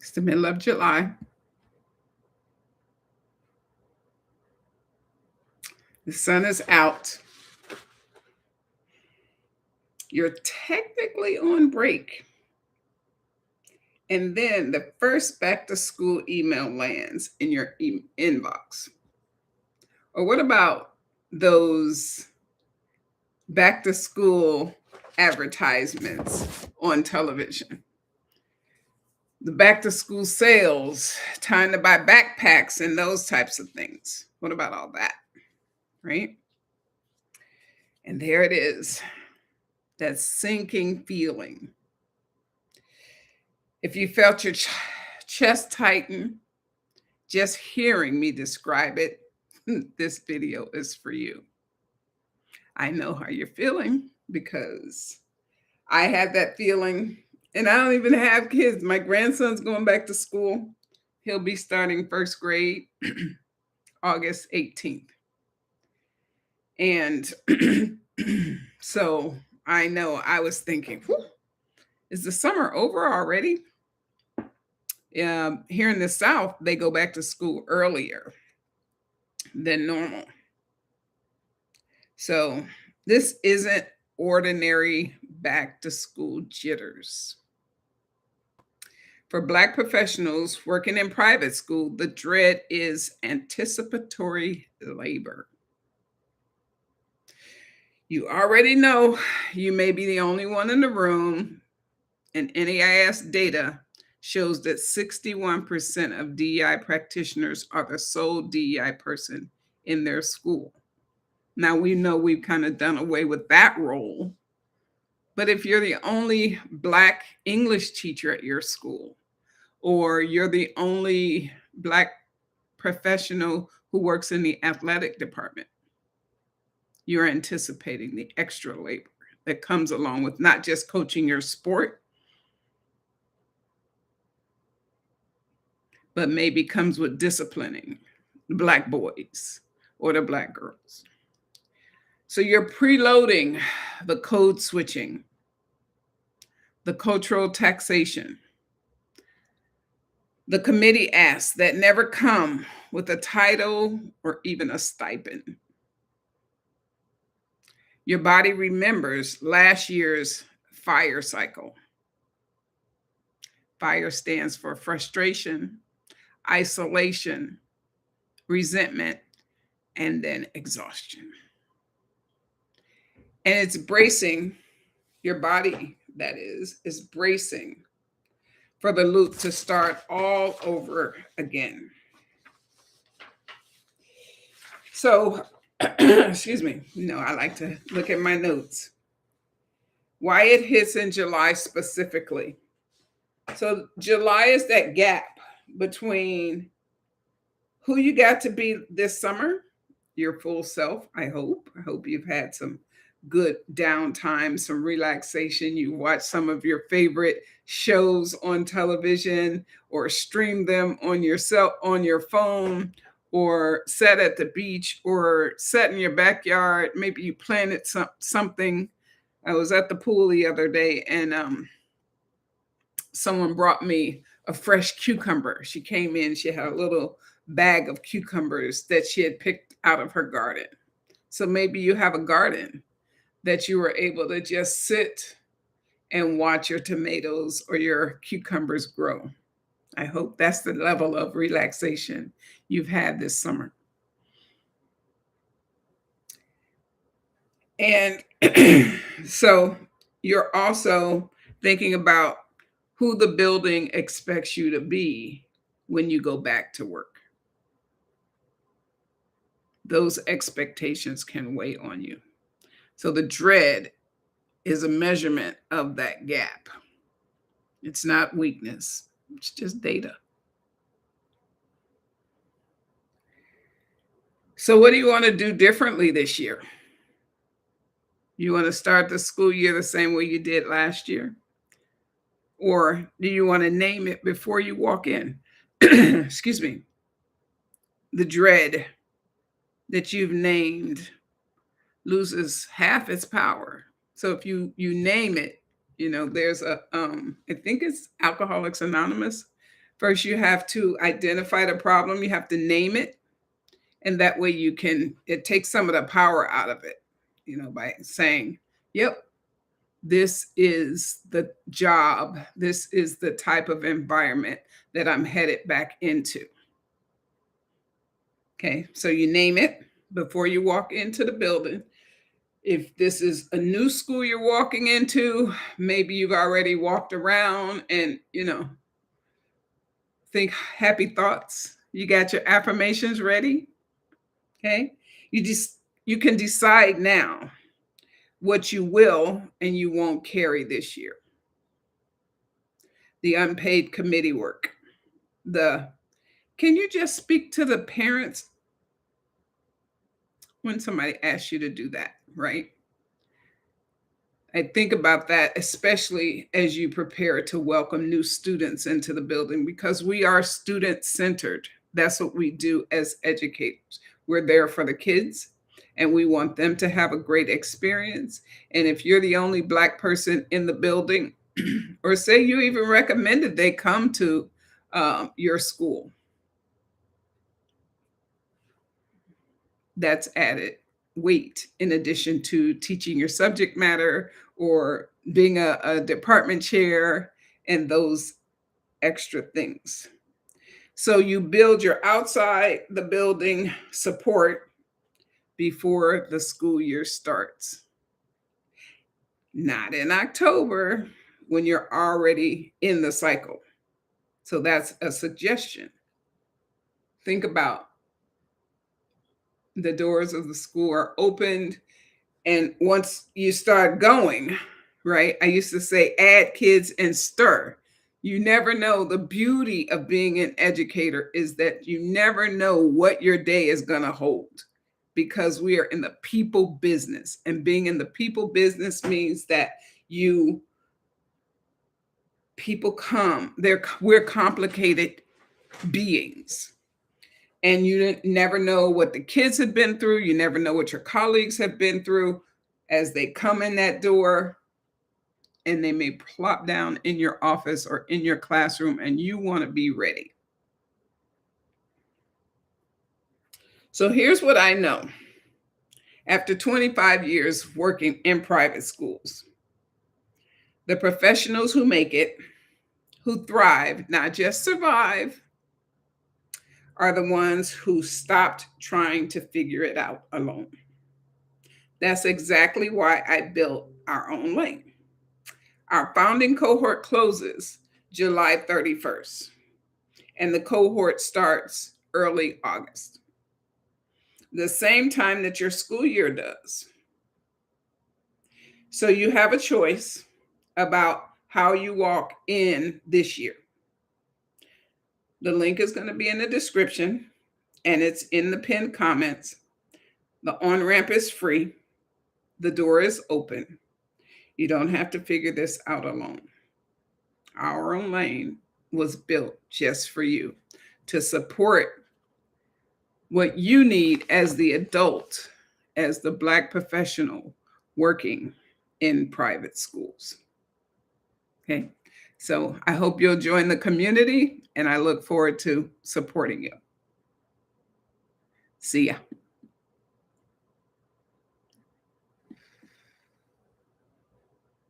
It's the middle of July. The sun is out. You're technically on break. And then the first back to school email lands in your inbox. Or what about those back to school advertisements on television? The back to school sales, time to buy backpacks and those types of things. What about all that? Right? And there it is, that sinking feeling. If you felt your chest tighten, just hearing me describe it, this video is for you. I know how you're feeling because I had that feeling, and I don't even have kids. My grandson's going back to school. He'll be starting first grade August 18th. And so I know I was thinking, is the summer over already? Here in the South, they go back to school earlier than normal. So this isn't ordinary back to school jitters. For Black professionals working in private school, the dread is anticipatory labor. You already know you may be the only one in the room, and NAIS data shows that 61% of DEI practitioners are the sole DEI person in their school. Now, we know we've kind of done away with that role, but if you're the only Black English teacher at your school, or you're the only Black professional who works in the athletic department, you're anticipating the extra labor that comes along with not just coaching your sport, but maybe comes with disciplining the Black boys or the Black girls. So you're preloading the code switching, the cultural taxation, the committee asks that never come with a title or even a stipend. Your body remembers last year's fire cycle. Fire stands for frustration, isolation, resentment, and then exhaustion. And it's bracing, your body, that is bracing for the loop to start all over again. So, excuse me, I like to look at my notes. Why it hits in July specifically. So July is that gap between who you got to be this summer, your full self, I hope. I hope you've had some good downtime, some relaxation. You watch some of your favorite shows on television or stream them on your phone, or sat at the beach or sat in your backyard. Maybe you planted something. I was at the pool the other day, and someone brought me a fresh cucumber. She came in, she had a little bag of cucumbers that she had picked out of her garden. So maybe you have a garden that you were able to just sit and watch your tomatoes or your cucumbers grow. I hope that's the level of relaxation you've had this summer. And so you're also thinking about who the building expects you to be when you go back to work. Those expectations can weigh on you. So the dread is a measurement of that gap. It's not weakness, it's just data. So what do you want to do differently this year? You want to start the school year the same way you did last year? Or do you want to name it before you walk in? Excuse me. The dread that you've named loses half its power. So if you name it, there's I think it's Alcoholics Anonymous, First, you have to identify the problem, you have to name it, and that way it takes some of the power out of it, by saying, yep, this is the job, this is the type of environment that I'm headed back into. Okay, so you name it before you walk into the building. If this is a new school you're walking into, maybe you've already walked around and, think happy thoughts. You got your affirmations ready. Okay. You can decide now what you will and you won't carry this year. The unpaid committee work. Can you just speak to the parents when somebody asks you to do that, right? I think about that, especially as you prepare to welcome new students into the building, because we are student centered. That's what we do as educators. We're there for the kids and we want them to have a great experience. And if you're the only Black person in the building, or say you even recommended they come to your school, that's added weight in addition to teaching your subject matter or being a department chair and those extra things. So you build your outside the building support before the school year starts. Not in October when you're already in the cycle. So that's a suggestion. Think about the doors of the school are opened. And once you start going, right? I used to say, add kids and stir. You never know. The beauty of being an educator is that you never know what your day is going to hold, because we are in the people business. And being in the people business means that people come, we're complicated beings. And you never know what the kids have been through. You never know what your colleagues have been through as they come in that door, and they may plop down in your office or in your classroom, and you want to be ready. So here's what I know. After 25 years working in private schools, the professionals who make it, who thrive, not just survive, are the ones who stopped trying to figure it out alone. That's exactly why I built our own lane. Our founding cohort closes July 31st, and the cohort starts early August, the same time that your school year does. So you have a choice about how you walk in this year. The link is going to be in the description, and it's in the pinned comments. The on-ramp is free. The door is open. You don't have to figure this out alone. Our own lane was built just for you, to support what you need as the adult, as the Black professional working in private schools. Okay, so I hope you'll join the community, and I look forward to supporting you. See ya.